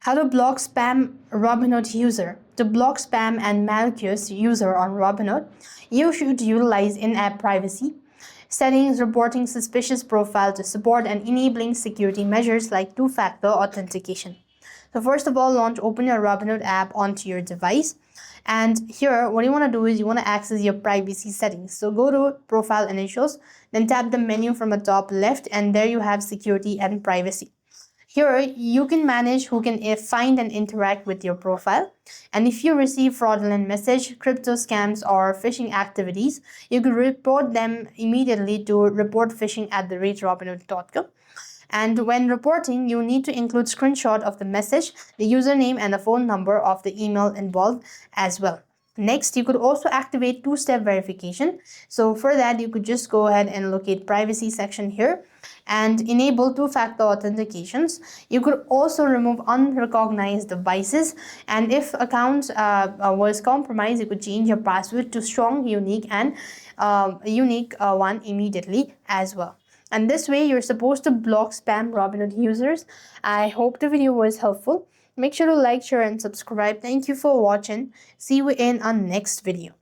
How to block spam Robinhood user. To block spam and malicious user on Robinhood, you should utilize in-app privacy settings, reporting suspicious profile to support and enabling security measures like two-factor authentication. So first of all, open your Robinhood app onto your device. And here, what you want to do is you want to access your privacy settings. So go to Profile Initials, then tap the menu from the top left, and there you have Security and Privacy. Here, you can manage who can find and interact with your profile. And if you receive fraudulent message, crypto scams, or phishing activities, you can report them immediately to reportphishing@robinhood.com. And when reporting, you need to include screenshot of the message, the username, and the phone number of the email involved as well. Next, you could also activate two-step verification. So for that, you could just go ahead and locate privacy section here and enable two-factor authentications. You could also remove unrecognized devices, and if account was compromised, you could change your password to strong, unique, and unique one immediately as well. And this way, you're supposed to block spam Robinhood users. I hope the video was helpful. Make sure to like, share, and subscribe. Thank you for watching. See you in our next video.